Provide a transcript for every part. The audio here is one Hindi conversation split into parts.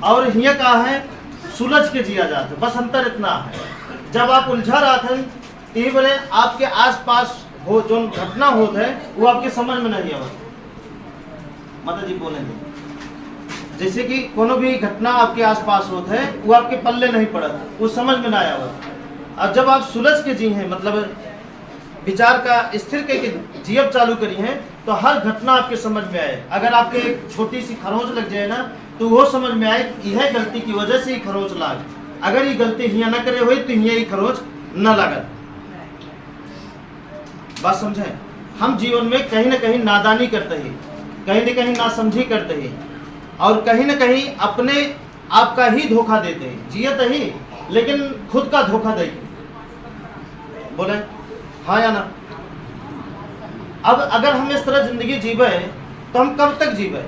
और हिया का है सुलझ के जिया जाता है। बस अंतर इतना है, जब आप उलझा रहा थे यही बोले आपके आसपास हो जो घटना होता है वो आपके समझ में नहीं आवत। माता जी बोलेंगे जैसे कि कोनो भी घटना आपके आसपास होता है वो आपके पल्ले नहीं पड़ता, वो समझ में ना आवत। अब जब आप सुलझ के जी हैं, मतलब विचार का स्थिर करके जियब चालू करी हैं, तो हर घटना आपके समझ में आए। अगर आपके एक छोटी सी खरोंच लग जाए ना तो वो समझ में आए यह गलती की वजह से ही खरोंच लाग, अगर ये गलती हिया न करे हुई तो हिया ही खरोंच न लागत। बात समझे? हम जीवन में कहीं ना कहीं नादानी करते हैं, कहीं ना कहीं नासमझी करते हैं, और कहीं ना कहीं अपने आप का ही धोखा देते हैं। जियत ही लेकिन खुद का धोखा देंगे। बोले हाँ या ना? अब अगर हम इस तरह जिंदगी जीवे तो हम कब तक जीवे?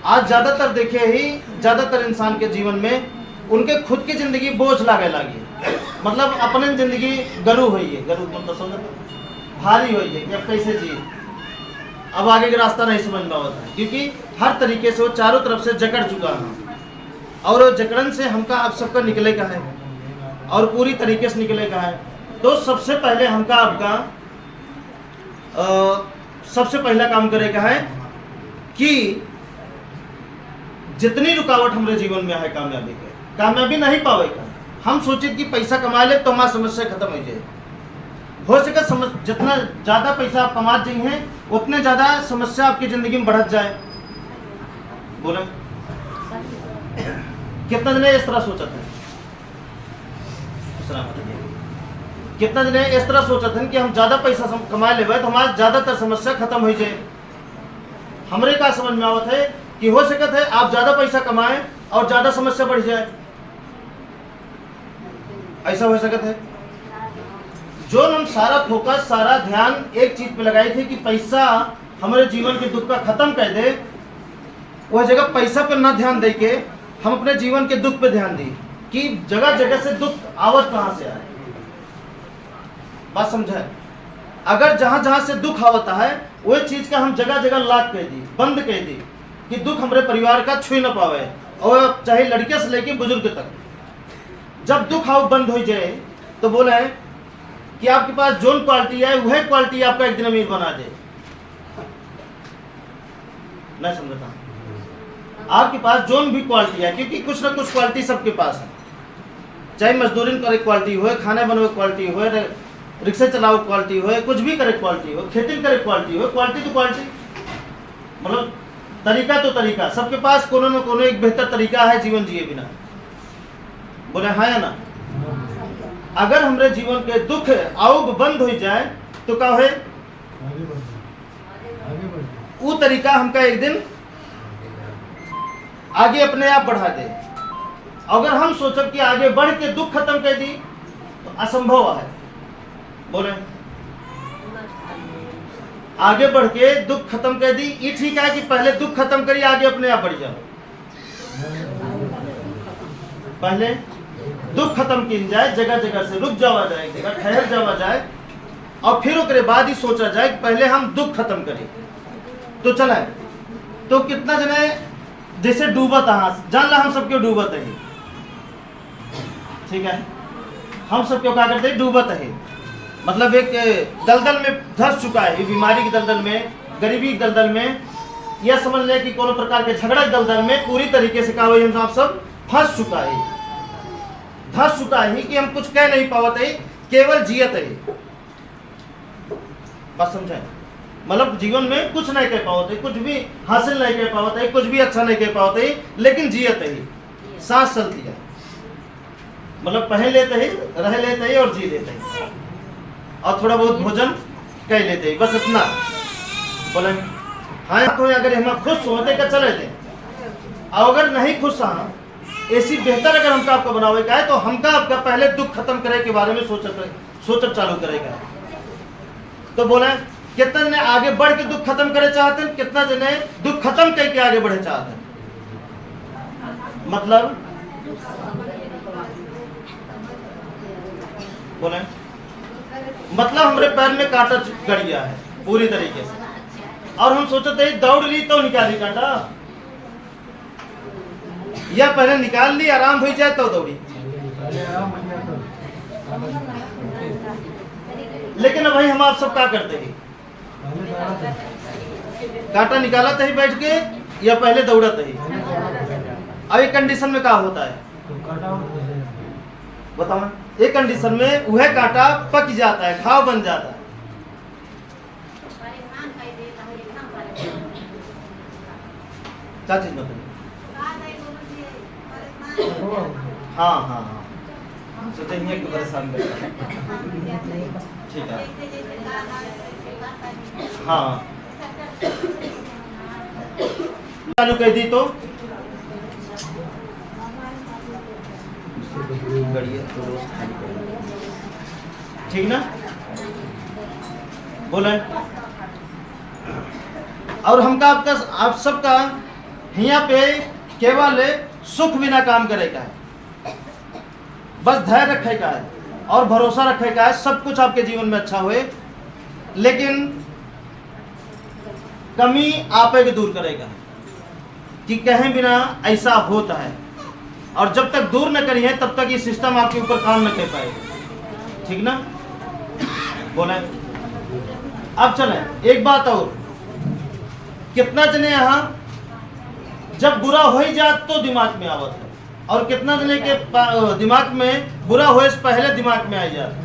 आज ज्यादातर देखे ही ज्यादातर इंसान के जीवन में उनके खुद की जिंदगी बोझ लागे लगी, मतलब अपने जिंदगी गरू हुई है, गरू मतलब समझ भारी हुई है कि अब कैसे जिए, अब आगे का रास्ता नहीं समझ में आता है, क्योंकि हर तरीके से वो चारों तरफ से जकड़ चुका है। और जकड़न से हमका अब सबका निकले का है और पूरी तरीके से निकले का है। तो सबसे पहले हमका आपका सबसे पहला काम करे का है कि जितनी रुकावट हमारे जीवन में है कामयाबी के, कामयाबी नहीं पावेगा, हम सोचे कि पैसा कमा ले तो हमारी समस्या खत्म हो जाए। हो सके जितना ज्यादा पैसा आप कमा जाए हैं उतने ज्यादा समस्या आपकी जिंदगी में बढ़त जाए। बोले कितना जने इस तरह सोचते हैं? कितना जने इस तरह सोचते हैं कि हम ज्यादा पैसा कमा ले तो हमारी ज्यादातर समस्या खत्म हो जाए। हमरे का समझ में आवत है कि हो सकता है आप ज्यादा पैसा कमाएं और ज्यादा समस्या बढ़ जाए, ऐसा हो सकता है। जो हम सारा फोकस सारा ध्यान एक चीज पे लगाए थे कि पैसा हमारे जीवन के दुख का खत्म कर दे, वह जगह पैसा पे ना ध्यान दे के हम अपने जीवन के दुख पे ध्यान दी कि जगह जगह से दुख आवत कहां से आए। बात समझे? अगर जहां जहां से दुख आवता है वही चीज का हम जगह जगह लाक कह दी, बंद कह दी कि दुख हमारे परिवार का छुई न पावे, और चाहे लड़के से लेके बुजुर्ग तक। जब दुख आओ बंद हो जाए तो बोले कि आपके पास जोन क्वालिटी है वह क्वालिटी आपका एक दिन अमीर बना दे। नहीं समझता? आपके पास जोन भी क्वालिटी है, क्योंकि कुछ ना कुछ क्वालिटी सबके पास है, चाहे मजदूरी करे क्वालिटी हो, खाने बनवे क्वालिटी हो, रिक्शा चलाओ क्वालिटी हो, कुछ भी करे क्वालिटी हो, खेती करे क्वालिटी हो, क्वालिटी तो क्वालिटी, मतलब तरीका तो तरीका सबके पास कोनो न कोनो एक बेहतर तरीका है जीवन जिए बिना। बोले हाँ या ना? अगर हमारे जीवन के दुख आउग बंद हो जाए तो क्या है? वो तरीका हमका एक दिन आगे अपने आप बढ़ा दे। अगर हम सोचब कि आगे बढ़ के दुख खत्म कर दी तो असंभव है। बोले आगे बढ़ के दुख खत्म कर दी, ये ठीक है कि पहले दुख खत्म करिए आगे अपने आप बढ़ जाओ। पहले दुख खत्म की जाए, जगह जगह से रुक जावा जाए, जगह ठहर जावा जाए, और फिर उसके बाद ही सोचा जाए कि पहले हम दुख खत्म करें। तो चला तो कितना जने जैसे डूबत जान ला हम सब क्यों डूबत है, ठीक है? हम सब क्यों क्या करते हैं? डूबत है, मतलब एक दलदल में धंस चुका है, बीमारी की दलदल में, गरीबी की दलदल में, यह समझ ले कि कोनो प्रकार के झगड़ा के दलदल में पूरी तरीके से हम सब फंस चुका है, धंस चुका है कि हम कुछ कह नहीं पावत है, केवल जियत है। बात समझे? मतलब जीवन में कुछ नहीं कह पावत है, कुछ भी हासिल नहीं कर पावत है, कुछ भी अच्छा नहीं कर पावत है, लेकिन जियत है, सांस चलती है, मतलब पहन लेते ही, रह लेते ही और जी लेते ही, और थोड़ा बहुत भोजन कर लेते ही, बस इतना। बोले हाँ तो अगर हम खुश होते का चले थे, और अगर नहीं खुश हाँ ऐसी बेहतर अगर हमका आपका बनावे का है तो हमका आपका पहले दुख खत्म करे के बारे में सोचब चालू करेगा। तो बोले कितना जने आगे बढ़ के दुख खत्म करे चाहते हैं, कितना जने दुख खत्म करके आगे बढ़े चाहते हैं। मतलब बोले मतलब हमारे पैर में कांटा गड़ गया है पूरी तरीके से, और हम सोचते ही दौड़ ली तो निकाली कांटा, या पहले निकाल ली आराम हो जाए तो दौड़ी। लेकिन अब भाई हम आप सब क्या करते हैं, कांटा निकाला ही बैठ के या पहले दौड़त ही। अब एक कंडीशन में क्या होता है बताओ, एक कंडीशन में वह कांटा पक जाता है, घाव बन जाता है। क्या चीज बताइए? हाँ हाँ हाँ, सोचे ही एक परेशान कर, ठीक है। हाँ चालू कर दी तो ठीक ना, बोले। और हमका आपका आप सबका यहाँ पे केवल सुख बिना काम करेगा है, बस धैर्य रखे का है और भरोसा रखे का है, सब कुछ आपके जीवन में अच्छा हुए। लेकिन कमी आप ही दूर करेगा कि कहीं बिना ऐसा होता है, और जब तक दूर न करिए तब तक ये सिस्टम आपके ऊपर काम न कर पाएगा, ठीक ना, बोले। अब चले एक बात और, कितना जने यहाँ जब बुरा हो ही जात तो दिमाग में आवत है, और कितना जने के दिमाग में बुरा होए से पहले दिमाग में आ जाता।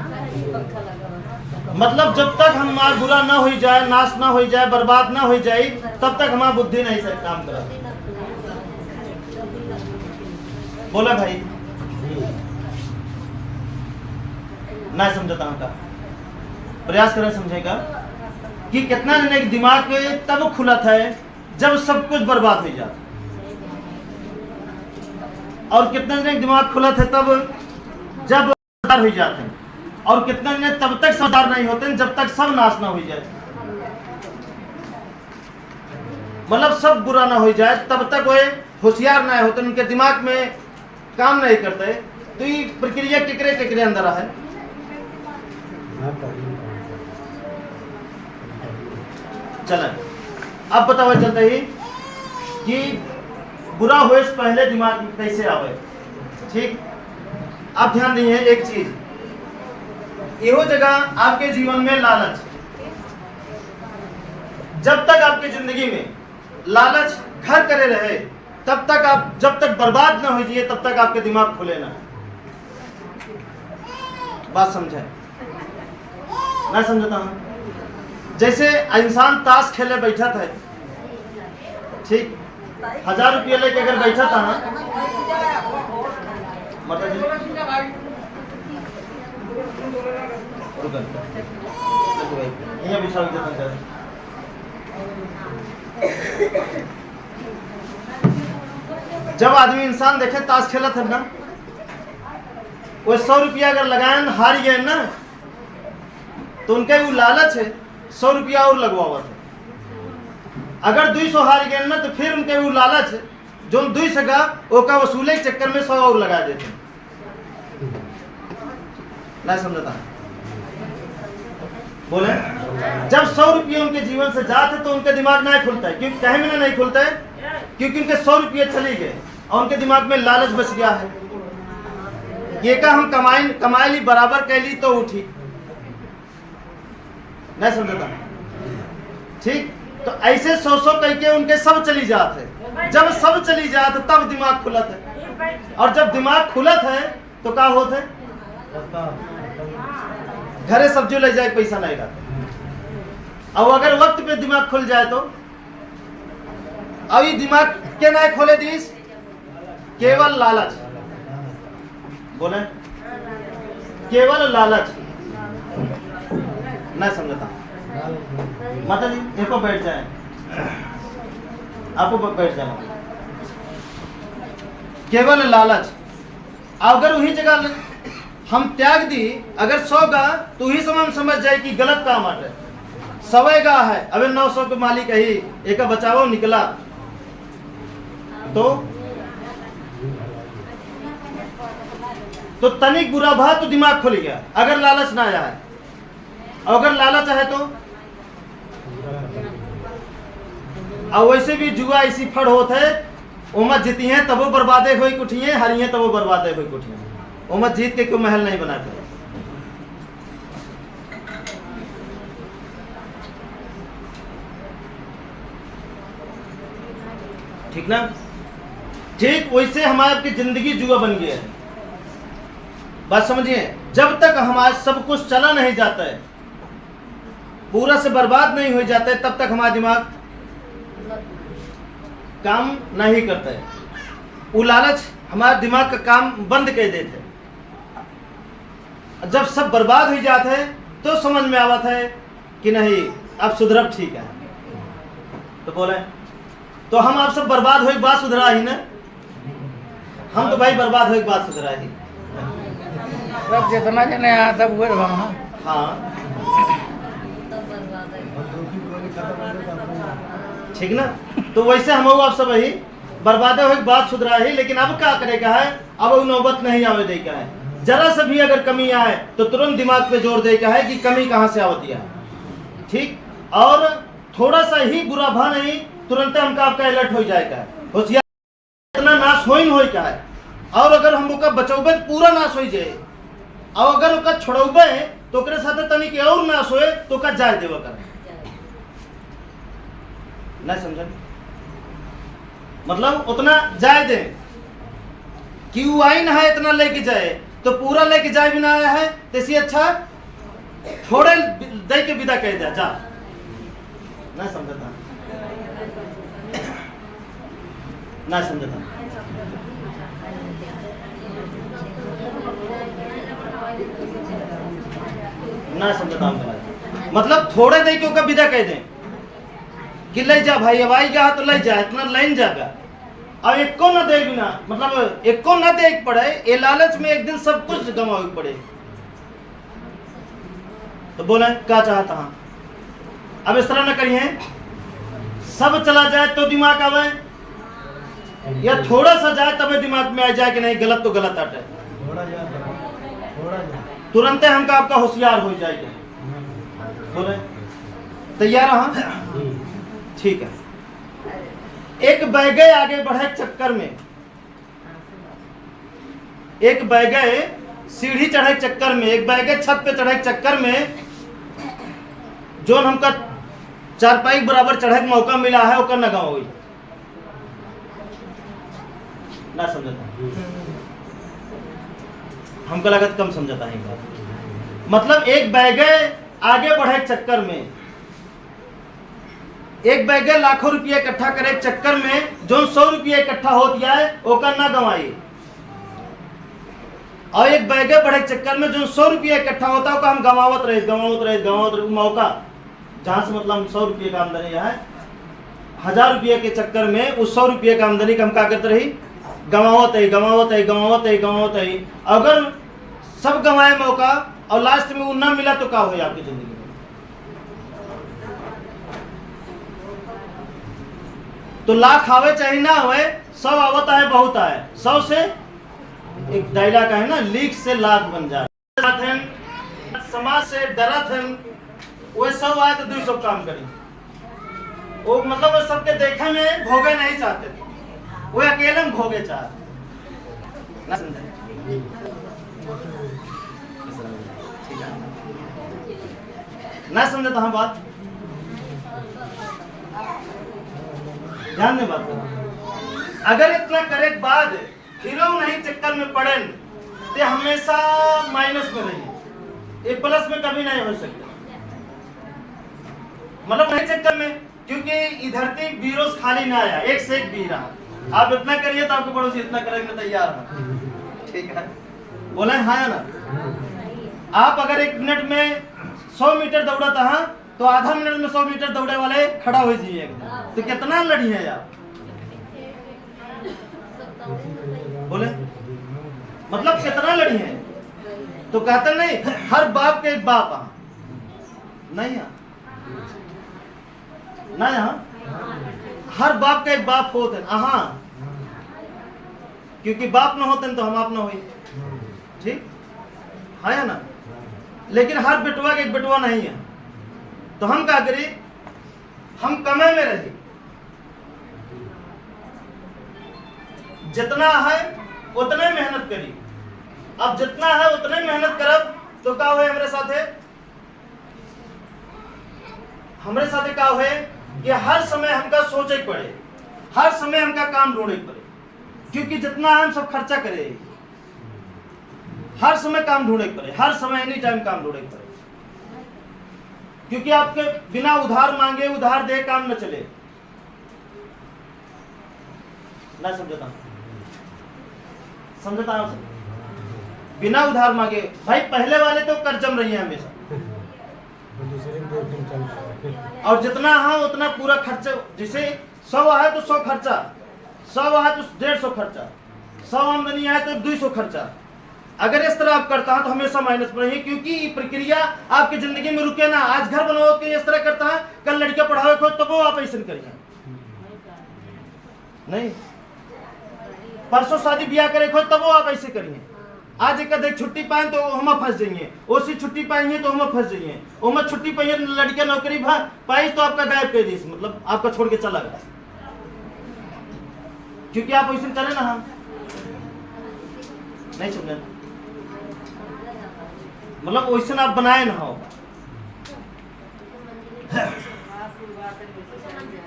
मतलब जब तक हमारा बुरा ना हो जाए, नाश ना हो जाए, बर्बाद ना हो जाए, तब तक हमारा बुद्धि नहीं से काम करा। बोला भाई ना समझता हूं का प्रयास करें समझेगा कि कितना जने के दिमाग तब खुला था जब सब कुछ बर्बाद हो जाता, और कितना जने दिमाग खुला था तब जब हो जाते हैं, और कितना जने तब तक समझदार नहीं होते जब तक सब नाश ना हो जाए। मतलब सब बुरा ना हो जाए तब तक वे होशियार ना होते, उनके दिमाग में काम नहीं करते। तो ये प्रक्रिया टिकरे टिकरे अंदर है। चलें अब बताओ चलते ही कि बुरा होए से पहले दिमाग में कैसे आवे। ठीक, आप ध्यान दीजिए एक चीज, यो जगह आपके जीवन में लालच, जब तक आपकी जिंदगी में लालच घर करे रहे तब तक आप, जब तक बर्बाद ना हो जाए तब तक आपके दिमाग खुले ना। बात समझे ना, समझता हूं। जैसे इंसान ताश खेले बैठा था, ठीक, 1000 रुपये लेके अगर बैठा था ना, मतलब ये बिछा जब आदमी इंसान देखे ताश खेला था ना, वो 100 रुपया अगर लगाए हार गए ना, तो उनके वो लालच है 100 रुपया और लगवावा था। अगर 200 हार गए ना, तो फिर उनके वो लालच है जो 200 का ओका वसूले के चक्कर में 100 और लगा देते। नहीं समझता बोले, जब 100 रुपये उनके जीवन से जाते तो उनके दिमाग नहीं खुलता है, क्योंकि कहीं में नहीं खुलता है, क्योंकि उनके 100 रुपये चले गए और उनके दिमाग में लालच बच गया है। ये का हम कमाई ली बराबर कैली तो उठी, नहीं समझता। ठीक, तो ऐसे 100 कह के उनके सब चली जाते। जब सब चली जाते तब दिमाग खुलत है, और जब दिमाग खुलत है तो क्या होता है, घरे सब्जी ले जाए पैसा नहीं रहता। और अगर वक्त पे दिमाग खुल जाए तो, अब ये दिमाग के नहीं खोले दीस, केवल लालच, बोले केवल लालच, नहीं समझता। माता जी देखो बैठ जाए, आपको बैठ जाना, केवल लालच। अगर वही जगह हम त्याग दी, अगर 100 का तो ही समय समझ जाए कि गलत काम है, 100 का है, अबे 900 के मालिक ही एक बचाओ निकला तो तनिक बुरा भा तो दिमाग खुल गया, अगर लालच ना आया है। अगर लालच है तो और वैसे भी जुआ ऐसी फड़ होत है, उमत जीती हैं तब वो बर्बादे हुई कुठिए, हारी हैं तब वो बर्बादे हुई कुठिए। उमत जीत के क्यों महल नहीं बनाते? ठीक ना? ठीक वैसे हमारे आपकी जिंदगी जुआ बन गया है। बात समझिए, जब तक हमारा सब कुछ चला नहीं जाता है, पूरा से बर्बाद नहीं हो जाता है, तब तक हमारा दिमाग काम नहीं करता है। वो लालच हमारे दिमाग का काम बंद कर देते हैं। जब सब बर्बाद हो जाते हैं तो समझ में आता है कि नहीं अब सुधरब ठीक है। तो बोले तो हम आप सब बर्बाद हो बात सुधरा ही ना? हम तो भाई बर्बाद हो बात सुधरा ही सब जितना जने यहाँ तब हुए वहाँ। हाँ ठीक ना? तो वैसे हम आप सब ही बर्बाद हो बात सुधरा ही, लेकिन अब क्या करे का है? अब वो नौबत नहीं आवे दे का है। जरा सा भी अगर कमी आए तो तुरंत दिमाग पे जोर दे का है कि कमी कहाँ से आवती है। ठीक, और थोड़ा सा ही बुरा भा नहीं तुरंत हमका आपका अलर्ट हो जाएगा, होशियार इतना नाश हो का है। और अगर हम ओका बचौबे तो पूरा नाश हो जाए, और अगर ओका छोड़ौबे तो ओकरे साथे तनी के और नाश होए तो का जाए देवा कर ना। समझ मतलब उतना जाए दे कि वो आई ना है इतना लेके जाए, तो पूरा लेके जाए भी ना आया है तैसी अच्छा थोड़े दे के विदा कह दिया जा ना। समझता ना? समझता ना? समझता मतलब थोड़े दे के विदा कह दें कि ले जा भाई, अब आई जा तो ले जा, इतना लाइन जाएगा। और एक को न दे बिना मतलब एक को न दे पड़े, ये लालच में एक दिन सब कुछ गंवावे पड़े। तो बोले क्या चाहता हूं, अब इस तरह न करिए सब चला जाए तो दिमाग आवे, या थोड़ा सा जाए तब दिमाग में आ जाए कि नहीं गलत तो गलत हटे, तुरंत हमका आपका होशियार हो जाएगा। बोले तैयार? हाँ ठीक है। एक बैगे आगे बढ़े चक्कर में, एक बैगे सीढ़ी चढ़े चक्कर में, एक बैगे छत पे चढ़े चक्कर में, जो हमका चारपाई बराबर चढ़े का मौका मिला है ओकर न गंवाई ना। समझता हमको लागत कम समझता है। मतलब एक बैगे आगे बढ़े चक्कर में, एक बैगे लाखों रुपया इकट्ठा करे चक्कर में, जो 100 रुपया इकट्ठा हो दिया है ओकर ना गंवाई। और एक बैगे बढ़े चक्कर में जो 100 रुपया इकट्ठा होता है हम गंवावत रहे मौका, जहां से मतलब 100 रुपये का आमदनी है, 1000 रुपये के चक्कर में उस 100 रुपये का आमदनी का हम क्या करते रही? गंवावत है। अगर सब गंवाए मौका और लास्ट में वो ना मिला तो क्या हो आपकी जिंदगी में? तो लाख आवे चाहे ना आवे, 100 आवता है बहुत आए, 100 से एक डायलॉग है ना, लीक से लाख बन जाए। समाज से डरत है वो 100 आए तो 200 काम करी, वो मतलब वो सबके देखे में भोगे नहीं चाहते, वो अकेले में भोगे चाहते ना। समझता हम बात? ध्यान में बात करो। अगर इतना करे बाद फिर नहीं चक्कर में पड़े तो हमेशा माइनस में रही, ये प्लस में कभी नहीं हो सकता। मतलब नहीं चक्कर में, क्योंकि इधर की बीरोस खाली ना आया, एक से एक बी रहा। आप इतना करिए तो आपके पड़ोसी इतना करने तैयार है। ठीक है, बोले हाँ या ना? आप अगर 1 मिनट में 100 मीटर दौड़ता है तो आधा मिनट में 100 मीटर दौड़े वाले खड़ा हो जाइए, तो कितना लड़ी है आप? बोले मतलब कितना लड़ी है? तो कहते नहीं हर बाप के एक बाप नहीं है ना, यहाँ हर बाप का एक बाप होते हैं, क्योंकि बाप ना होते तो हम आप ना हुई। ठीक है ना? लेकिन हर बेटुआ का एक बेटुआ नहीं है, तो हम क्या करें? हम कमे में रहे, जितना है उतने मेहनत करी। अब जितना है उतने मेहनत करब तो का हुए हमारे साथे का हुए कि हर समय हमका सोचे पड़े, हर समय हमका काम ढूंढे पड़े, क्योंकि जितना हम सब खर्चा करे, हर समय काम ढूंढे पड़े, हर समय एनी टाइम काम ढूंढे पड़े, क्योंकि आपके बिना उधार मांगे उधार दे काम न चले। ना समझता आप? बिना उधार मांगे भाई, पहले वाले तो कर्जम रही है हमेशा, और जितना है उतना पूरा खर्चा, जैसे 100 है तो 100 खर्चा, 100 है तो 150 खर्चा, 100 आमदनी है तो 200 खर्चा। अगर इस तरह आप करता है तो हमेशा माइनस में रहिए, क्योंकि ये प्रक्रिया आपकी जिंदगी में रुके ना। आज घर बनाओ के इस तरह करता है, कल लड़का पढ़ाओ खोज तब वो आप ऐसा करिए नहीं, परसों शादी ब्याह करे खोज तब वो आप ऐसे करिए। आज एक छुट्टी पाए तो हम फंस जाइए, उसी छुट्टी पाएंगे तो हम फंस जाइए, वो छुट्टी पाइए लड़का नौकरी पाई तो आपका गायब कर दी, मतलब आपका छोड़ के चला गया, क्योंकि आप वैसे चले ना। हम नहीं समझे, मतलब वैसे आप बनाए ना हो।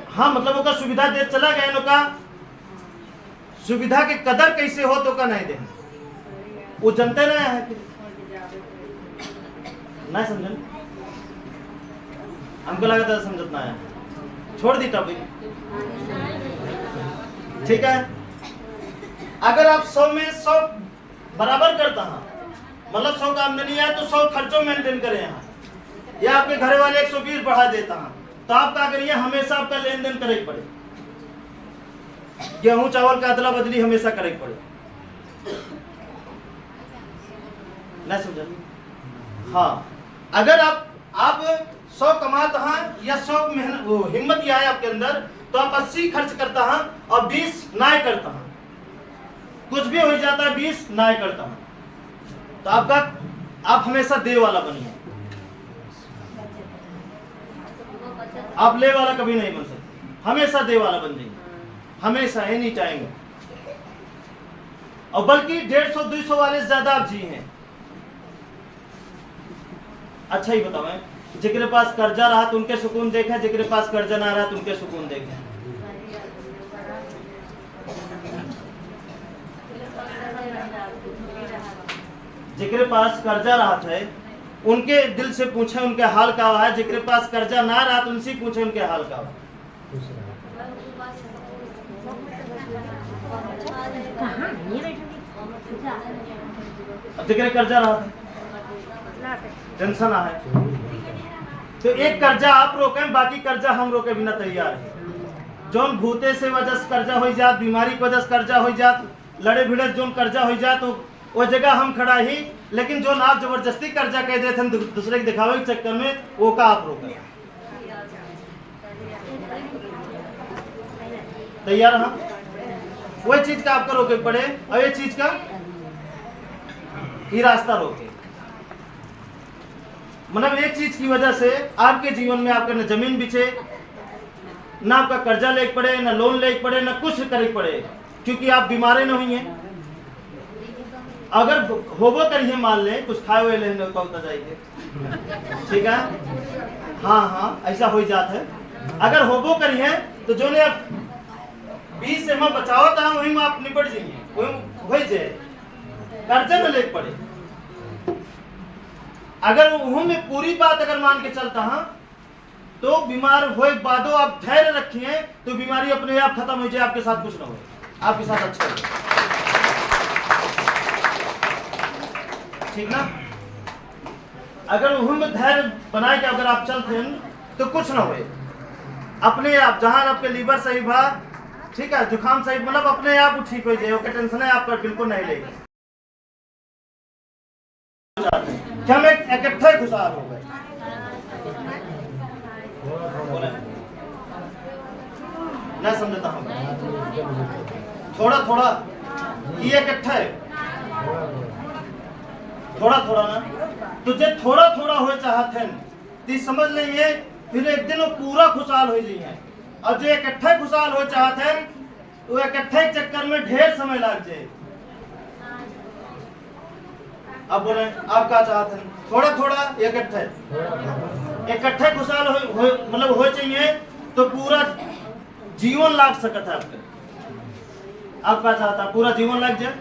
हाँ, मतलब वो का सुविधा दे चला गया, नो का सुविधा के कदर कैसे हो तो का नहीं दे, वो जनते नहीं है कि नहीं समझे। हमको लगा था समझत ना है, छोड़ दी टॉपिक, ठीक है। अगर आप 100 में 100 बराबर करता है, मतलब 100 का आमदनी है तो 100 खर्चों मेंटेन करें यहाँ, या आपके घर वाले 120 बढ़ा देता है, तो आप क्या करिए, हमेशा आपका लेन देन करे पड़े, गेहूं चावल का अदला बदली हमेशा करे पड़े। नहीं समझ? हाँ, अगर आप 100 कमाता हैं या 100 मेहनत वो हिम्मत आए आपके अंदर, तो आप 80 खर्च करता है और 20 नाय करता है। कुछ भी हो जाता है 20 नाय करता है, तो आप हमेशा दे वाला बनिए, आप ले वाला कभी नहीं बन सकते, हमेशा दे वाला बन जाइए, हमेशा एनी टाइम। और बल्कि 150-200 वाले से ज्यादा आप जी हैं। अच्छा ही बताओ, जिसके पास कर्जा रहा तो उनके सुकून देखे, जिसके पास कर्जा ना रहा तो उनके सुकून देखे। जिसके पास कर्जा रहा था उनके दिल से पूछे उनके हाल का है, जिसके पास कर्जा ना रहा तो उनसे पूछे उनके हाल का है। जिसके कर्जा रहा था टेंशन है, तो एक कर्जा आप रोके, बाकी कर्जा हम रोके बिना तैयार है। जोन भूते से वजह से कर्जा हो जात, बीमारी की वजह से कर्जा हो जात, लड़े भिड़े जोन कर्जा हो जात, तो वो जगह हम खड़ा ही। लेकिन जो आप जबरदस्ती कर्जा कह देते हैं दूसरे के दिखावे के चक्कर में, वो का आप रोके तैयार। हाँ, वही चीज का आपको रोके पड़े, और ये चीज का ही रास्ता रोके। मतलब एक चीज की वजह से आपके जीवन में आपका न जमीन बिछे, ना आपका कर्जा ले पड़े, ना लोन ले पड़े, ना कुछ करे पड़े, क्योंकि आप बीमारे न हुई हैं। अगर होबो करिए, मान ले कुछ खाए हुए लेने को होता जाइए, ठीक है। हाँ, ऐसा हो जाता है। अगर होबो करिए तो जो ने आप 20 से मैं बचाओ था वही में आप निपट जाइए, वही जाए कर्जा न ले पड़े। अगर वह में पूरी बात अगर मान के चलता है तो बीमार होए बादो आप धैर्य रखिए तो बीमारी अपने आप खत्म हो जाए, आपके साथ कुछ ना हो, आपके साथ अच्छा हो, ठीक ना। अगर वह में धैर्य बनाए के अगर आप चलते हैं तो कुछ ना होए, अपने आप जहां आपके लीवर सही भा, ठीक है, जुकाम सही, मतलब अपने आप ठीक हो जाए, ओके, टेंशन है आप पर बिल्कुल नहीं लेगी। हम इकट्ठे खुशहाल हो गए, ना समझता हूँ, थोड़ा थोड़ा ये इकट्ठा है, थोड़ा थोड़ा ना, तुझे थोड़ा थोड़ा हो चाहते हैं तो समझ लेंगे, फिर एक दिन वो पूरा खुशहाल हो जाइए। और जो इकट्ठे खुशहाल हो चाहते हैं वो इकट्ठे चक्कर में ढेर समय लग जाए। अब बोले आप क्या चाहते हैं? थोड़ा थोड़ा इकट्ठे खुशहाल मतलब हो चाहिए तो पूरा जीवन लाग सकता है आपका। आप क्या चाहता है? पूरा जीवन लग जाए।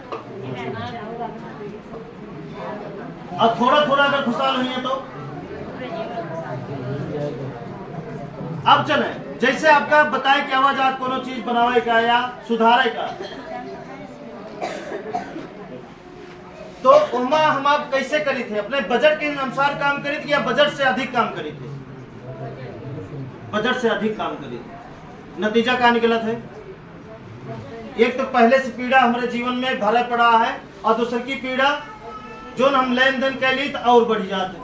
अब थोड़ा थोड़ा अगर खुशहाल हुई है तो अब चले जैसे आपका बताए कि आवाज आज कोनो चीज बनावे का या सुधारे का, तो उमा हम आप कैसे करी थे? अपने बजट के अनुसार काम करी थी या बजट से अधिक काम करी थी? बजट से अधिक काम करी थी। नतीजा क्या निकला था? एक तो पहले से पीड़ा हमारे जीवन में भरा पड़ा है और दूसरी की पीड़ा जो हम लेन देन के लिए और बढ़ जाते।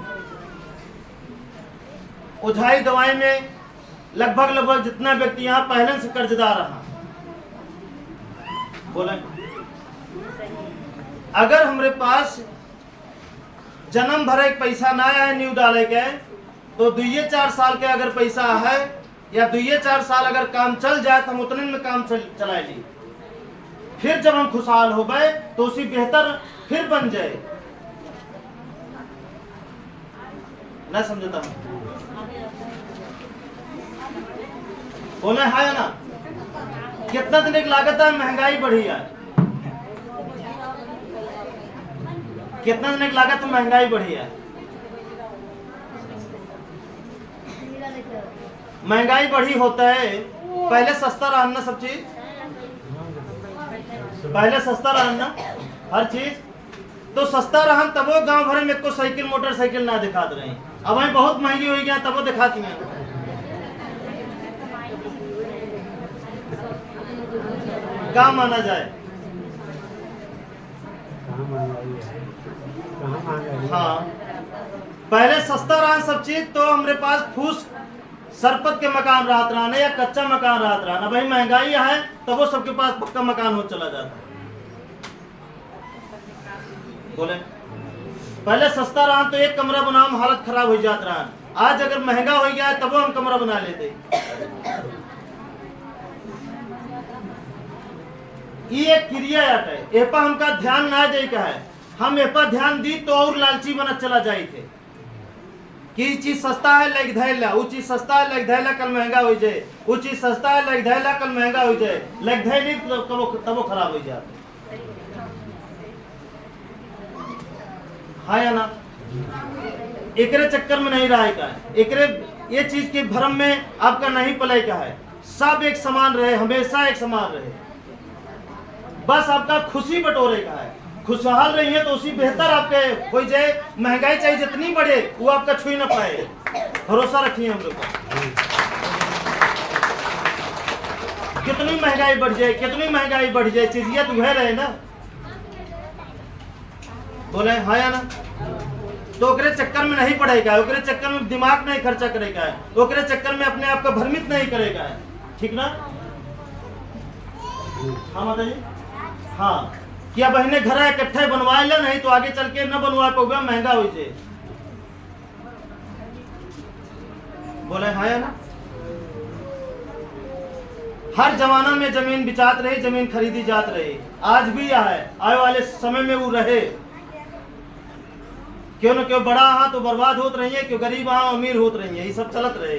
ओझाई दवाई में लगभग जितना व्यक्ति यहाँ पहले से कर्जदार रहा, बोले अगर हमारे पास जन्म भरे पैसा ना आए न्यू डाले के, तो 2-4 साल के अगर पैसा है या 2-4 साल अगर काम चल जाए तो हम उतने में काम चला ली। फिर जब हम खुशहाल हो गए तो उसी बेहतर फिर बन जाए। ना समझता हूं? बोले है ना? कितना दिन एक लागत है, महंगाई बढ़ी है। कितना दिन एक लागत में महंगाई बढ़ी है। महंगाई बढ़ी होता है, पहले सस्ता रहा ना सब चीज, पहले सस्ता रहा ना हर चीज, तो सस्ता रहा तब वो गांव भर में को साइकिल मोटरसाइकिल ना दिखा रहे हैं। अब वही बहुत महंगी हो गया तब वो दिखाती हैं। क्या माना जाए? हाँ, पहले सस्ता रहा सब चीज तो हमारे पास फूस सरपत के मकान राहत रहा या कच्चा मकान राहत रहा। भाई महंगाई है तो वो सबके पास पक्का मकान हो चला जाता। बोले पहले सस्ता रहा तो एक कमरा बनाओ में हालत खराब हो जाता रहा। आज अगर महंगा हो गया है तब वो हम कमरा बना लेते। ये एक क्रिया है, एपा हमका ध्यान ना दे का है। हम एपा ध्यान दी तो और लालची बना चला जाए थे कि चीज सस्ता है लग धैला, वो चीज सस्ता है लग धैला कल महंगा हो जाए, वो चीज सस्ता है लग धैला कल महंगा हो जाए, लग धैली तब वो खराब हो जाते। हाँ या ना? एकरे चक्कर में नहीं रहा का है। एकरे ये चीज के भ्रम में आपका नहीं पले का है। सब एक समान रहे, हमेशा एक समान रहे, बस आपका खुशी बटोरे का है। खुशहाल रही है तो उसी बेहतर आपके हो जाए। महंगाई चाहे जितनी बढ़े वो आपका छुई ना पाए, भरोसा रखिए हम लोग का। कितनी महंगाई बढ़ जाए, कितनी महंगाई बढ़ जाए, चीजिए तो वह रहे ना। बोले हाँ या ना? तो ओकरे चक्कर में नहीं पड़ेगा, ओकरे चक्कर में दिमाग नहीं खर्चा करेगा, ओकरे चक्कर में अपने आप को भ्रमित नहीं करेगा। ठीक ना? हाँ माता जी। हाँ, क्या बहने घर इकट्ठे बनवाए ले, नहीं तो आगे चल के न बनवा पाओगे, महंगा हो जाए। बोले हाँ या ना? हर जमाना में जमीन बिचात रही, जमीन खरीदी जात रही, आज भी यह है, आने वाले समय में वो रहे। क्यों न क्यों बड़ा हाँ तो बर्बाद होत रही है, क्यों गरीब हाँ अमीर होत रही है, ये सब चलत रहे।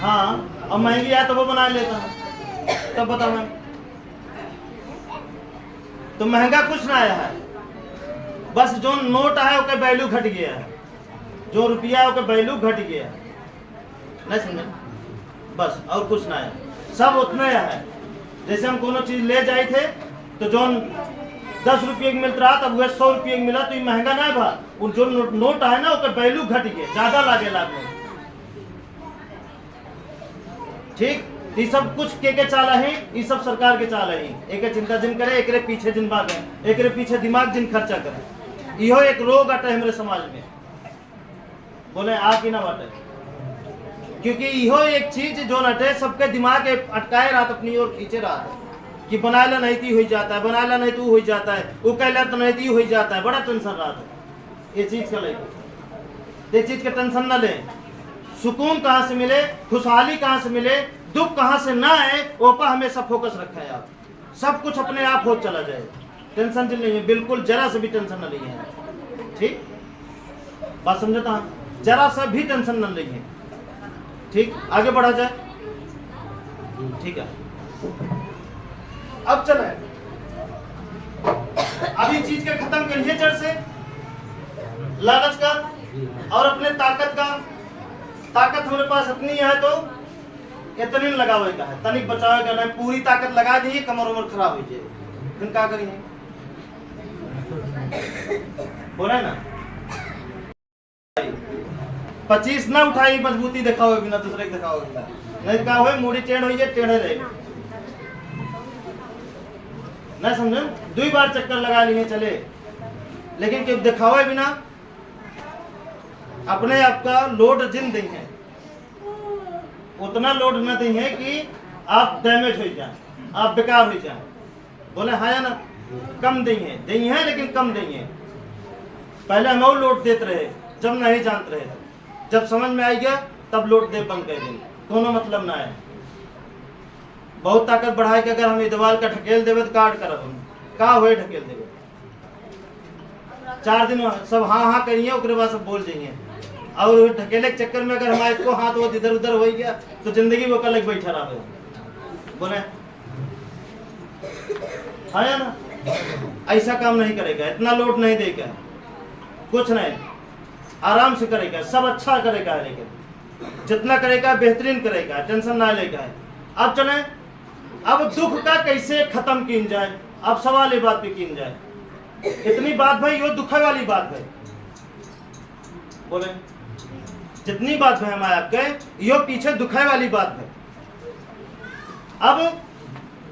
हाँ, अब महंगी है तो वो बना लेता है। तब बता मैं तो महंगा कुछ ना आया है, बस जो नोट है उसका वैल्यू घट गया है, जो रुपया है उसका वैल्यू घट गया है। नहीं समझे? बस और कुछ ना आया, सब उतना है। जैसे हम कोनो चीज ले जाए थे तो जो 10 रुपये मिलता रहा तब वह 100 रुपये मिला, तो ये महंगा ना भा। जो नोट है ना उसका वैल्यू घट गया, ज्यादा लागे लागने। ठीक, ये सब कुछ के चाला है, ये सब सरकार के चाला है। एक चिंता जिन करे, एक पीछे जिन भागे, एक पीछे दिमाग जिन खर्चा करे। यो एक रोग अटे हमारे समाज में। बोले आप ही ना बाटे, क्योंकि यो एक चीज जो नटे सबके दिमाग अटकाए रहा, अपनी ओर खींचे रहा है कि बनाला नहीं थी हो जाता है, बनाला नहीं तो हो जाता है, वो कहला तो नहीं थी हो जाता है। बड़ा टेंशन रहा था ये चीज का लेकर। ये चीज का टेंशन ना ले। सुकून कहाँ से मिले, खुशहाली कहाँ से मिले, दुख कहाँ से ना आए वो पर हमेशा फोकस रखा है आप। सब कुछ अपने आप हो चला जाए, टेंशन नहीं है, बिल्कुल जरा से भी टेंशन न लीजिए। ठीक बात समझता हूँ, जरा सा भी टेंशन न लीजिए। ठीक, आगे बढ़ा जाए। ठीक है, अब चले, अभी चीज का खत्म करिए जड़ से, लालच का और अपने ताकत का। ताकत हमारे पास इतनी है तो इतनी लगावे का है, तनिक बचावे का नहीं। पूरी ताकत लगा दीजिए, कमर उमर खराब हो जाए, फिर क्या करिए? बोले ना 25 ना उठाई, मजबूती दिखाओ बिना, दूसरे के दिखाओ बिना, नहीं क्या हो मूड़ी टेढ़ हो जाए, टेढ़े रहे। नहीं समझे? 2 बार चक्कर लगा लिए चले, लेकिन क्यों दिखावे बिना अपने आप का लोड जिन दी है, उतना लोड न दी है कि आप डैमेज हो जाए, आप बेकार हो जाए। बोले हाँ या ना? कम दी है लेकिन कम दी है। पहले हम और लोड देते रहे जब नहीं जानते रहे, जब समझ में आई गया तब लोड दे बंद कर देंगे, दोनों मतलब ना है। बहुत ताकत बढ़ाए कि अगर हम दीवार का ढकेल देवे तो काट कर का हुए ढकेल देवे। 4 दिन सब हाँ हाँ करिए, उसके बाद सब बोल जाइए। और ढकेले के चक्कर में अगर हमारे को हाथ वो इधर उधर हो गया तो जिंदगी वो कल बैठा रहा। बोले हाँ या ना? ऐसा काम नहीं करेगा, इतना लोड नहीं देगा, कुछ नहीं, आराम से करेगा, सब अच्छा करेगा, लेकिन जितना करेगा बेहतरीन करेगा, टेंशन ना लेगा। अब चले, अब दुख का कैसे खत्म किन जाए, अब सवाल ये बात पे किन जाए। इतनी बात भाई यो दुख वाली बात है। बोले जितनी बात है हमारे आपके यो पीछे दुखाई वाली बात है। अब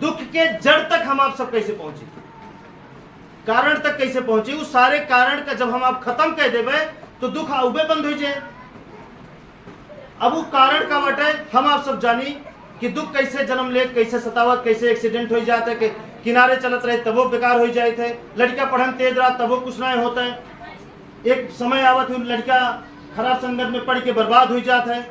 दुख के जड़ तक हम आप सब कैसे पहुंचे, कारण तक कैसे पहुंचे, उस सारे कारण का जब हम आप खत्म कर देवे तो दुख आउबे बंद हो जाए। अब वो कारण का बटे हम आप सब जानी कि दुख कैसे जन्म ले, कैसे सतावत, कैसे एक्सीडेंट हो जाते, कि किनारे चलत रहे तब वो बेकार हो जाए थे, लड़का पढ़न तेज रहा तब वो कुछ नहीं होता है। एक समय आवत हुई लड़का खराब संगत में पढ़ के बर्बाद हो जाता है,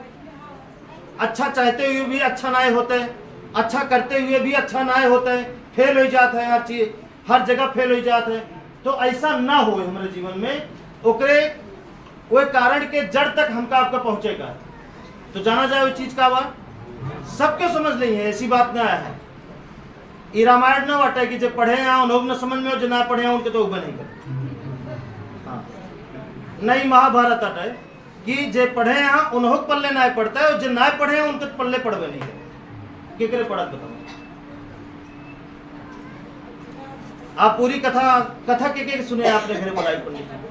अच्छा चाहते हुए भी अच्छा ना होता है, अच्छा करते हुए भी अच्छा ना होता है, फेल हो जाता है, हर चीज हर जगह फेल हो जाता है। तो ऐसा ना हो हमारे जीवन में, ओकरे वो कारण के जड़ तक हमका आपका पहुंचेगा तो जाना जाए वो चीज का बात सबके समझ नहीं है, ऐसी बात ना है। ये रामायण ना बाटे कि जो पढ़े हैं उन्होंने न समझ में हो, जो ना पढ़े हैं उनके तो उबे नहीं कर। हाँ, नहीं महाभारत अट है कि जे पढ़े हैं उन्हों पल्ले ना पढ़ता है, और जो ना पढ़े हैं उनके पल्ले पढ़वे नहीं है। केकरे पढ़त बताओ आप, पूरी कथा कथा के सुने आपने घरे पढ़ाई पढ़ने की?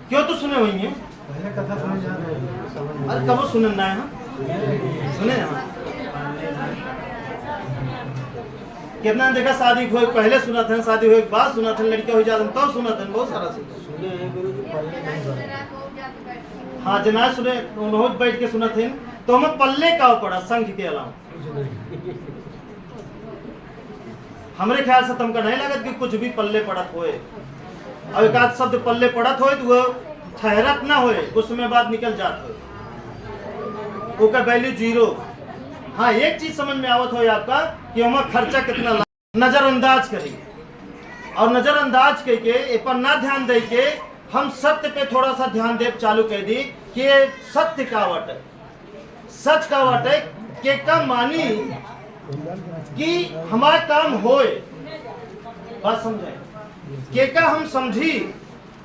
क्यों तो सुने हुई है, पहले कथा सुने जा रहे हैं। अरे कब सुने ना है, सुने हाँ। कितना देखा शादी हो पहले सुना था, शादी हो बाद सुना था, लड़के हो जाते तो सुना था, बहुत सारा सुने हैं गुरु जी, पल्ले नहीं पड़े। हाँ जना सुने उन्होंने बैठ के सुना थे तो हमें पल्ले का पड़ा संघ के अलावा। हमारे ख्याल से तुमका नहीं लगत कि कुछ भी पल्ले पड़त होए, और एक आध शब्द पल्ले पड़त होए तो वो ठहरत ना होए, कुछ समय बाद निकल जात हो, उसका वैल्यू 0। हाँ एक चीज समझ में आवत हो आपका कि हमारा खर्चा कितना नजरअंदाज करी, और नजरअंदाज करके ए पर ना ध्यान दे के हम सत्य पे थोड़ा सा ध्यान दे चालू कर दी कि ये सत्य का वट है, सच का वट है कि कम मानी कि हमारा काम होए। बात समझे? के का हम समझी,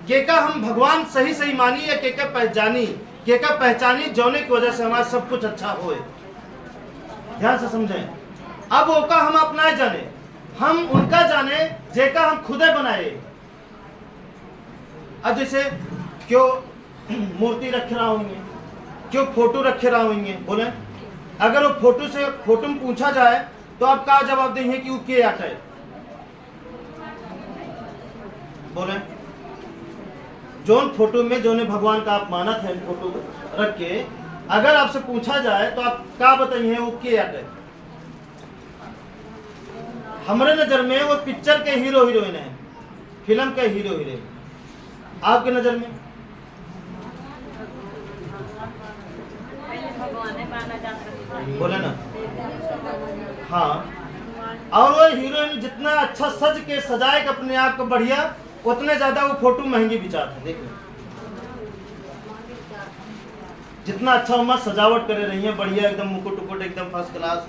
के का हम भगवान सही सही मानी, या के का पहचानी, के का पहचानी जोने की वजह से हमारा सब कुछ अच्छा होए। ध्यान से समझें। अब वो का हम अपना जाने, हम उनका जाने जेका हम खुदे बनाए। अब जैसे क्यों मूर्ति रखे रहा होंगे, क्यों फोटो रखे रहा होंगे, बोले अगर वो फोटो में पूछा जाए तो आप क्या जवाब देंगे कि वो के आता है? बोले जोन फोटो में जोने भगवान का आप मानत है, फोटो रख के अगर आपसे पूछा जाए तो आप क्या बताइए वो के आता है? हमारे नजर में वो पिक्चर के हीरो हीरोइन है, फिल्म के हीरो हीरोइन। आपके नजर में बोले ना। हाँ, और वो हीरोइन जितना अच्छा सज के सजाए के अपने आप को बढ़िया, उतने ज्यादा वो फोटो महंगी बिचाते हैं। देखो जितना अच्छा उमा सजावट करे रही है बढ़िया एकदम मुकुट उकुट एकदम फर्स्ट क्लास,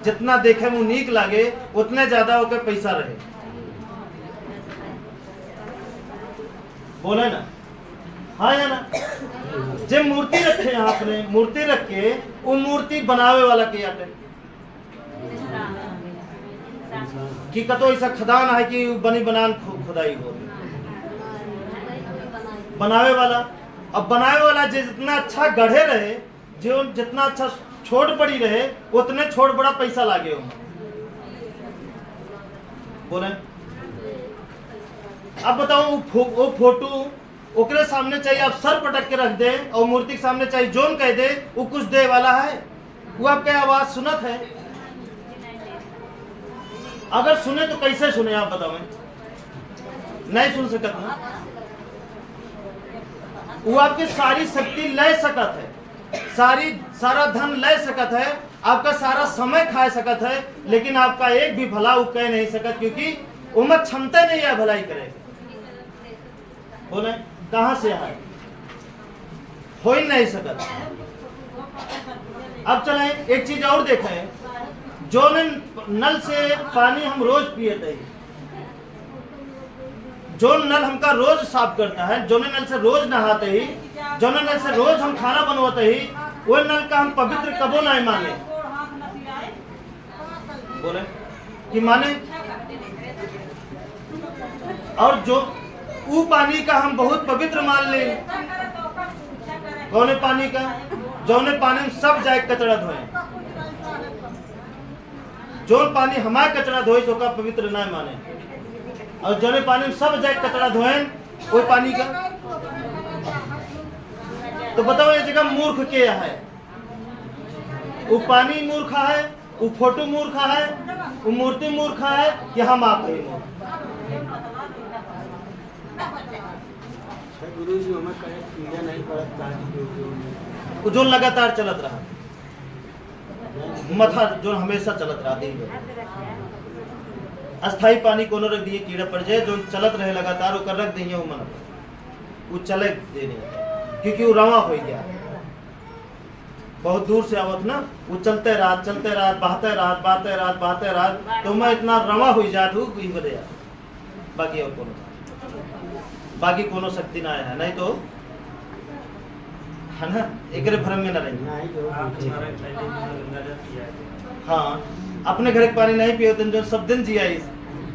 जितना देखे में नीक लागे उतने ज्यादा ओके पैसा रहे। बोले ना। हाँ या ना। जे मूर्ति रखे यहाँ अपने मूर्ति रख के वो मूर्ति बनावे वाला के आटे कि कतो ऐसा खदान है कि बनी बनान खुदाई हो बनावे वाला। अब बनावे वाला जितना अच्छा गढ़े रहे, जो जितना अच्छा छोट बड़ी रहे उतने छोट बड़ा पैसा लागे हो। बोले अब बताओ वो फोटो ओकरे सामने चाहिए आप सर पटक के रख दे और मूर्ति के सामने चाहिए जोन कह दे, वो कुछ दे वाला है? वो आपके आवाज सुनत है? अगर सुने तो कैसे सुने आप बताओ? नहीं सुन सकत ना। वो आपकी सारी शक्ति ले सकत है, सारा धन ले सकत है, आपका सारा समय खा सकत है, लेकिन आपका एक भी भला वो कह नहीं सकत, क्योंकि उम्र क्षमता नहीं है भलाई करे। बोले कहां से आए? हो ही नहीं सकत। अब चले एक चीज और देखें, जो नल से पानी हम रोज पिए थे, जो नल हमका रोज साफ करता है, जो नल से रोज नहाते ही, जो नल से रोज हम खाना बनवाते ही, वो नल का हम पवित्र कबो नहीं माने। बोले कि माने। और जो वो पानी का हम बहुत पवित्र मान ले। कौन पानी का? जौने पानी में सब जाए कचरा धोए, जो पानी हमारे कचरा धोए तो का पवित्र नहीं माने, और जौने पानी में सब जाए कचरा धोए वो पानी का। तो बताओ ये जगह मूर्ख क्या है? वो पानी मूर्ख है, वो फोटो मूर्ख है, वो मूर्ति मूर्ख है, कि हम आप ही मूर्ख? गुरु जी हमें कहे कीड़ा नहीं पड़ता, जो लगातार चलत रहा मथा जो हमेशा चलत रहा दिन अस्थाई पानी कोनो रख दिए कीड़ा पड़ जाए, जो चलत रहे लगातार ओकर रख दिए वो मन वो चले देने, क्योंकि वो रवा हो गया। बहुत दूर से आवत ना, वो चलते रात बहते रात तो मैं इतना रवा हो जात हूँ कि बदे बाकी और कोनो बाकी कोनो शक्ति ना है, नहीं तो है ना एक भ्रम में न रही। हाँ, अपने घर के पानी नहीं पियो जो सब दिन जिया इस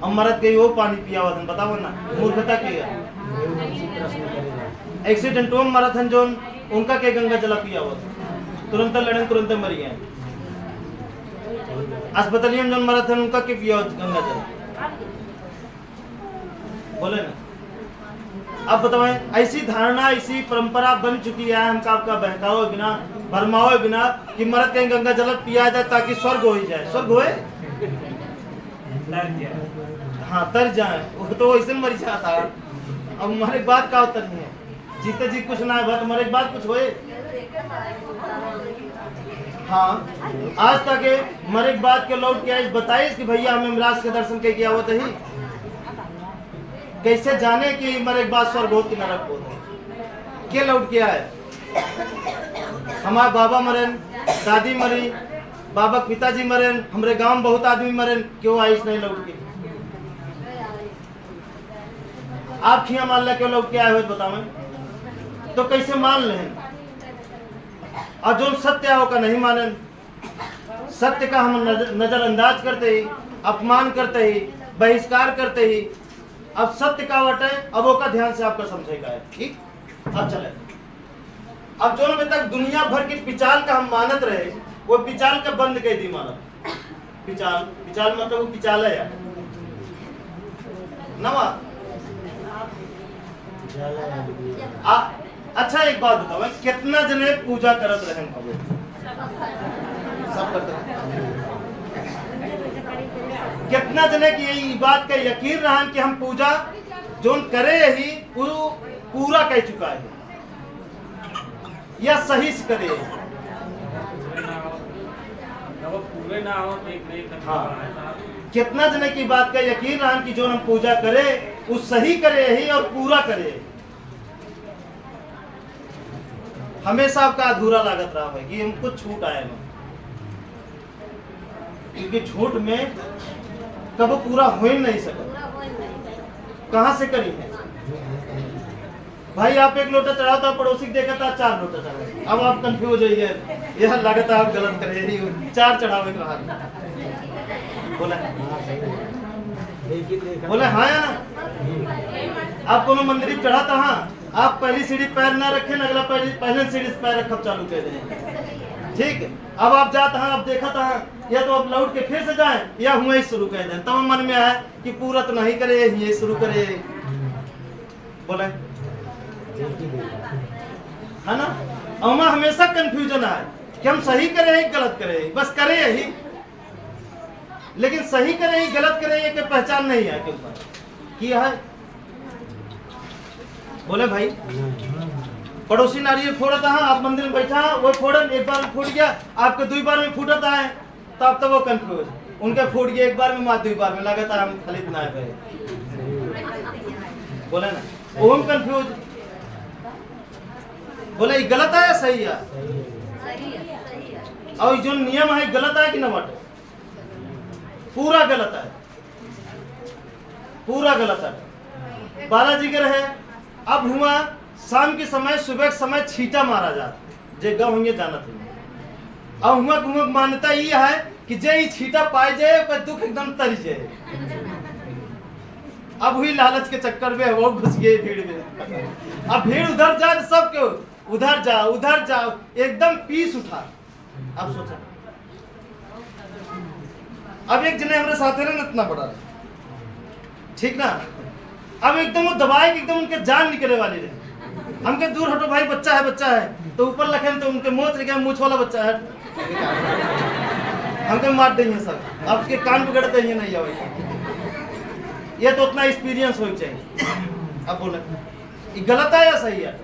और मरद के वो पानी पिया हुआ बताओ ना, मूर्खता के एक्सीडेंट में मरत हन जो उनका के गंगा जला पिया हुआ तुरंत लड़न तुरंत मर गए। अस्पताल में जो मरत हन उनका के पिया हुआ गंगा जल। बोले ना। अब बताओ ऐसी धारणा ऐसी परंपरा बन चुकी है हमका आपका बहकाओ बिना भरमाओ बिना कि मरद कहीं गंगा जल पिया जाए ताकि स्वर्ग हो ही जाए। स्वर्ग होए हाँ तर जाए, वो तो वैसे मर जाता। अब हमारे बात का उत्तर नहीं है, जीते जी कुछ ना है, हमारे बात कुछ होए। हाँ, आज तक मरे बात के लौट के आज बताइए कि भैया हमें इमराज के दर्शन के किया होता ही, कैसे जाने कि मरे बाद स्वर्ग हो कि नरक हो? क्या लौट किया है? हमारे बाबा मरन, दादी मरी, बाबा पिताजी मरन, हमारे गांव में बहुत आदमी मरन, क्यों आइस नहीं लौट के? आप खिया मान ला क्यों लौट के आए हो बताओ तो कैसे मान लें? और जो सत्य है का नहीं मानन, सत्य का हम नजरअंदाज करते ही, अपमान करते ही, बहिष्कार करते ही, अब सत्य का वट है, अब वो का ध्यान से आपका समझेगा है। ठीक, अब चले। अब जो अभी तक दुनिया भर की पिचाल का हम मानत रहे, वो पिचाल का बंद कर दी मानत। पिचाल मतलब वो पिचाल है यार नवा। अच्छा एक बात बताओ, कितना जने पूजा करत रहे? सब करते रहे। कितना जने की यही बात का यकीन रहा कि हम पूजा जो करे ही पूरा कह चुका है या सही से करे? पूरे ना हो तो एक नहीं करना हाँ। है साहब। कितना जने की बात का यकीन रहा कि जो हम पूजा करे वो सही करे ही और पूरा करे। हमेशा आपका अधूरा लागत रहा है कि हमको छूट आए ना, क्योंकि झूठ में कब पूरा हो ही नहीं सका। पूरा हो ही नहीं। कहाँ से करी है भाई? आप एक लोटा चढ़ाओ तो पड़ोसी को देखा था 4 लोटा चढ़ाओ, अब आप कंफ्यूज हो जाइए, यह लागत आप गलत करे ही 4 चढ़ावे के हाथ बोला बोले हाँ या ना? आप कोनो मंदिर में चढ़ा था, हाँ आप पहली सीढ़ी पैर ना रखे न अगला पहले सीढ़ी से पैर रखब चालू कर दें, ठीक है। अब आप जाते हैं, आप देखा था या तो आप लौट के फिर से जाए या हुआ ही शुरू कर दें, तब मन में आया कि पूरा तो नहीं करे ये शुरू करे, बोले है ना। और हमेशा कंफ्यूजन है कि हम सही करे ही गलत करे, बस करे यही, लेकिन सही करे ही गलत करे ये के पहचान नहीं है के ऊपर किया है। बोले भाई पड़ोसी नारियल फोड़ा था, आप मंदिर में बैठा वो फोड़न एक बार में फूट गया, आपके 2 बार में फूटा था, तब तो वो कंफ्यूज, उनके फूट गया एक बार में, मार 2 बार में, लगातार हम खरीद ना है बोले ना, वो हम कंफ्यूज। बोले ये गलत है या सही है? सही है, सही है। और जो नियम है गलत है कि न बटे? पूरा गलत है, पूरा गलत है। बालाजी के रहे, अब हुआ शाम के समय, सुबह के समय छीटा मारा जाता, जे गाँव होंगे जाना थे। अब हुआ मान्यता ये है कि जे ही छीटा पाए जाए उसका दुख एकदम तरी जाए। अब हुई लालच के चक्कर में वो घुस गए भीड़ में, अब भीड़ उधर जाए सब क्यों उधर जाओ एकदम पीस उठा। अब सोचा अब एक जने हमारे साथ रहे इतना बड़ा, ठीक ना, अब एकदम वो दबाए कि एकदम उनके जान निकले वाली रहे, हमके दूर हटो भाई, बच्चा है तो ऊपर लखे तो उनके मोच लेके मूछ वाला बच्चा है, हमके मार देंगे सब, अब के कान पकड़ते ही नहीं आवे, ये तो उतना एक्सपीरियंस हो चाहिए। अब बोले ये गलत है या सही है?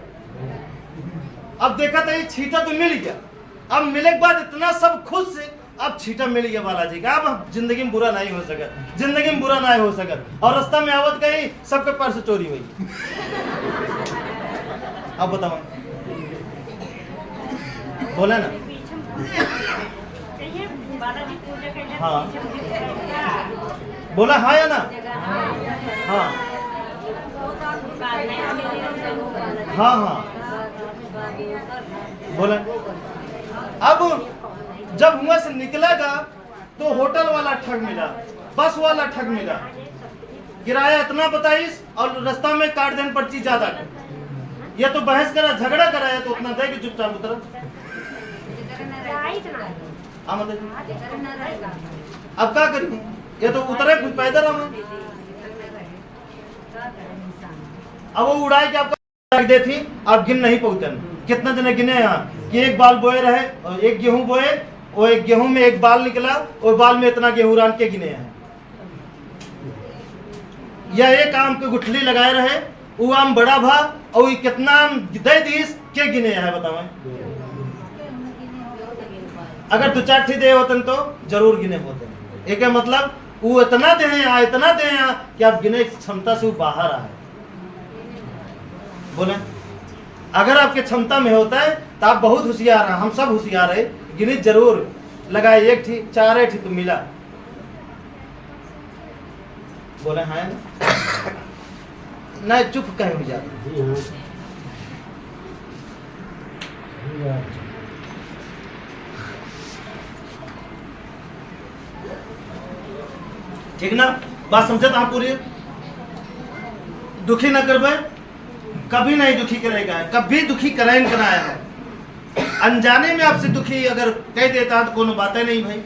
अब देखा था ये छीटा तो मिल गया, अब मिले के बाद इतना सब खुश से, अब छीटा मिल गया बालाजी का, अब जिंदगी में बुरा नहीं हो सका, जिंदगी में बुरा नहीं हो सका। और रास्ता में आवत गई सबके पर्स चोरी हुई। अब बताओ बोले ना, हाँ बोला हाँ या ना? हाँ हाँ बोले। अब जब हुआ से निकलेगा तो होटल वाला ठग मिला, बस वाला ठग मिला, किराया इतना बताइस और रास्ता में काट देन पर्ची ज्यादा, या तो बहस करा झगड़ा कराया तो उतना दे कि चुपचाप उतर। अब क्या करूँ, ये तो उतरे कुछ पैदल हम, अब वो उड़ाई के आपको रख दे थी, आप गिन नहीं पहुंचे। कितना दिन गिने यहाँ कि एक बाल बोए रहे और एक गेहूं बोए, वो एक गेहूं में एक बाल निकला, और बाल में इतना गेहूं रान के गिने हैं। या एक आम के गुठली लगाए रहे, वो आम बड़ा भा और ये कितना आम दे दीस के गिने है बताओ। अगर 2-4 दे होते तो जरूर गिने होते। एक मतलब वो इतना दे कि आप गिने की क्षमता से वो बाहर आए। बोले अगर आपके क्षमता में होता है तो आप बहुत होशियार हैं, हम सब होशियार है, गिने जरूर लगाए, 1 थी 4 थी तो मिला। बोले हाँ नहीं, चुप कहे हो जाते। ठीक ना, बात समझे आप पूरी? दुखी ना करबे, कभी नहीं दुखी करेगा, कभी दुखी करें कराया है। अनजाने में आपसे दुखी अगर कह देता है तो कोनो बात नहीं भाई।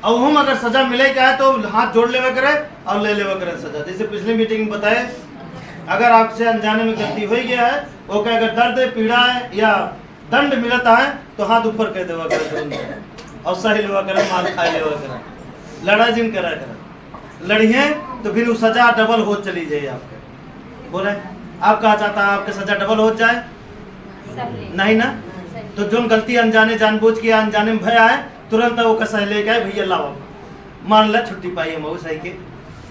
और हम अगर सजा मिले क्या है तो हाथ जोड़ लेवा करे और ले लेवा करे सजा। जैसे पिछली मीटिंग में बताए, अगर आपसे अनजाने में गलती हो गया है, वो क्या अगर दर्द है, पीड़ा है या दंड मिलता है तो हाथ ऊपर कह देवा करे और सही लेवा करे, मार खा लेवा करे, लड़ा जिन करा करे, लड़िए तो फिर वो सजा डबल हो चली जाए आपके। बोले आप कहा चाहता है आपके सजा डबल हो जाए? नहीं ना। तो जो गलती अनजाने जानबूझ के अनजाने में भया है तुरंत वो कसा लेके आए, भैया लाओ मान ला छुट्टी पाई हम सही के,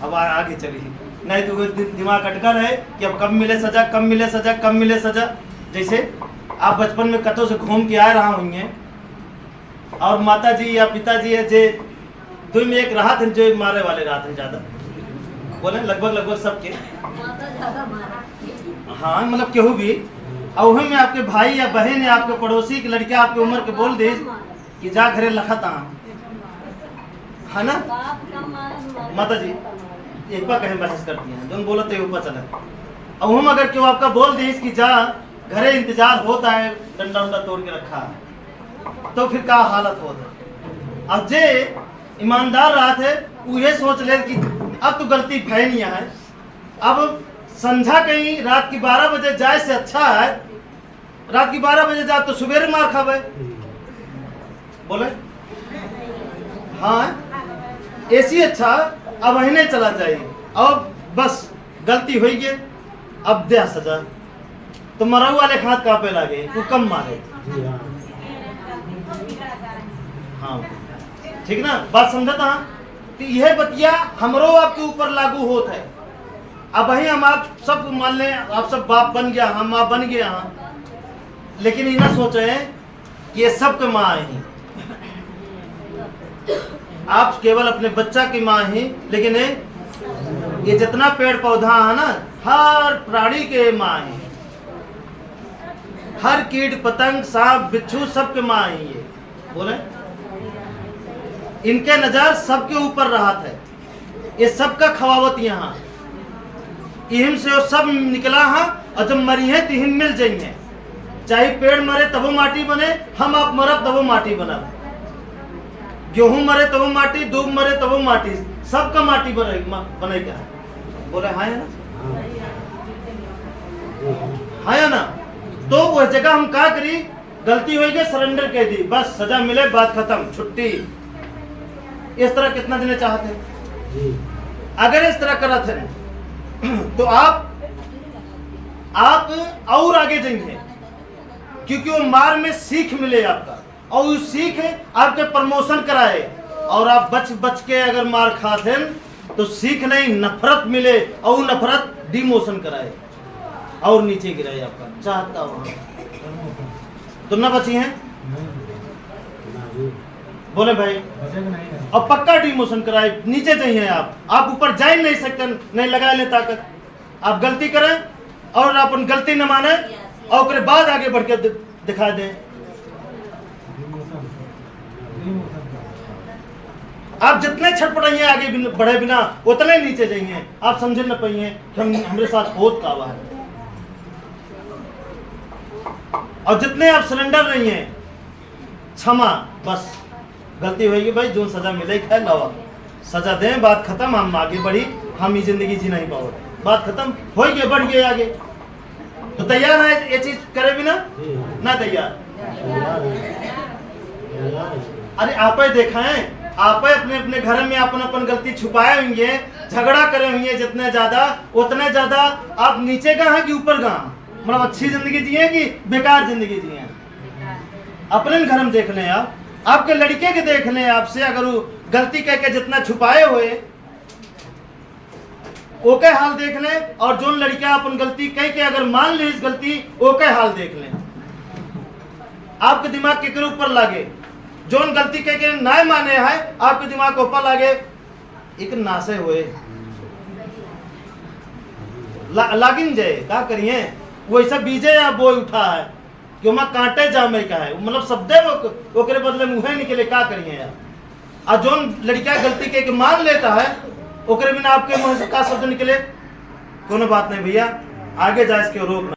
अब आगे चलिए। नहीं तो वो दिमाग अटका रहे कि अब कब मिले सजा, कब मिले सजा, कब मिले सजा। जैसे आप बचपन में कतों से घूम के आ रहा होंगे और माता जी या पिताजी है जे दो में एक राहत है जो मारे वाले राहत है ज़्यादा, बोले लगभग सबके, हाँ मतलब केहू भी। और वही में आपके भाई या बहन या आपके पड़ोसी की लड़कियां आपके उम्र के बोल दे कि जा घरे लखत आ, है ना माता जी एक बार कहीं बहस करती हैं, जो बोलो तो ऊपर चला। और हम अगर क्यों आपका बोल दे कि जा घरे इंतजार होता है, डंडा उंडा तोड़ के रखा है, तो फिर क्या हालत होता। अब जे ईमानदार रहा थे वो ये सोच ले कि अब तो गलती भय नहीं है, अब संझा कहीं रात की 12 बजे जाए से अच्छा है, रात की 12 बजे जा तो सुबेरे मार खावे, बोले हाँ ऐसी अच्छा अब अहिने चला जाइए। अब बस गलती हुई गई, अब दे सजा तो मराऊ वाले हाथ कांपे लगे, वो कम मारे। हाँ ठीक ना, बात समझा था। तो यह बतिया हमरो आपके ऊपर लागू होता है। अब वही हम आप सब मान लें, आप सब बाप बन गया, हम माँ बन गया, लेकिन ये ना सोचे कि ये सबके माँ है। आप केवल अपने बच्चा की माँ ही, लेकिन ये जितना पेड़ पौधा है ना, हर प्राणी के माँ है, हर कीट पतंग सांप बिच्छू सबके माँ है। ये बोले इनके नजर सबके ऊपर राहत है, ये सबका खवावत यहाँ इहिम से वो सब निकला है। और जब मरी है तो हिम मिल जाएंगे, चाहे पेड़ मरे तबो माटी बने, हम आप मरब तबो माटी बना, गेहूं मरे तबो माटी, दूब मरे तबो माटी, सबका माटी बने क्या बोले हाँ है ना, हाँ है ना। तो वह जगह हम क्या करी, गलती हो गई सरेंडर कह दी, बस सजा मिले बात खत्म छुट्टी। इस तरह कितना देना चाहते, अगर इस तरह करा थे तो आप और आगे जाएंगे, क्योंकि वो मार में सीख मिले आपका, और वो सीख आपके प्रमोशन कराए। और आप बच के अगर मार खाते तो सीख नहीं नफरत मिले, और नफरत डिमोशन कराए और नीचे गिराए आपका चाहता वहां। तो ना बची हैं बोले भाई, और पक्का डिमोशन कराए, नीचे चाहिए आप ऊपर जा ही नहीं सकते, नहीं लगा ले ताकत। आप गलती करें और अपन गलती न माने और उसके बाद आगे बढ़ के दिखा दें। आप जितने छटपटाइए आगे बढ़े बिना उतने नीचे जाइए। आप समझ न पाइए कि हमारे साथ होत का है, और जितने आप सरेंडर नहीं है क्षमा, बस गलती होगी भाई जो सजा मिले खैर लावा, सजा दें, बात खत्म, हम आगे बढ़ी, हम ये जिंदगी जी नहीं पाओ, बात खत्म हो गई, बढ़ गए आगे। तो तैयार है ये चीज करे बिना ना तैयार? अरे आप ही देखा है, आप अपने अपने घर में अपन गलती छुपाए होंगे, झगड़ा करे होंगे, जितने ज्यादा उतने ज्यादा आप नीचे का है कि ऊपर का, मतलब अच्छी जिंदगी जिए कि बेकार जिंदगी जिए। अपने घर में देख लें, आप आपके लड़के के देख लें, आपसे अगर वो गलती कह के जितना छुपाए हुए ओके हाल देख लें, और जो लड़कियां अपन गलती कह के अगर मान ली इस गलती ओके हाल देख लें। आपके दिमाग के ऊपर लागे, जो गलती कह के ना माने है आपके दिमाग के ऊपर लागे, एक नासे हुए लागिन जाए, क्या करिए वो ऐसा बीजे या बोई उठा है कि मैं कांटे जामे का है, मतलब शब्दे वो करे बदले मुँह निकले, क्या करिए यार। और जो लड़कियां गलती के मान लेता है ओकरे बिना आपके मुंह से का शब्द निकले, कोनो बात नहीं भैया, आगे जा इसके रोक।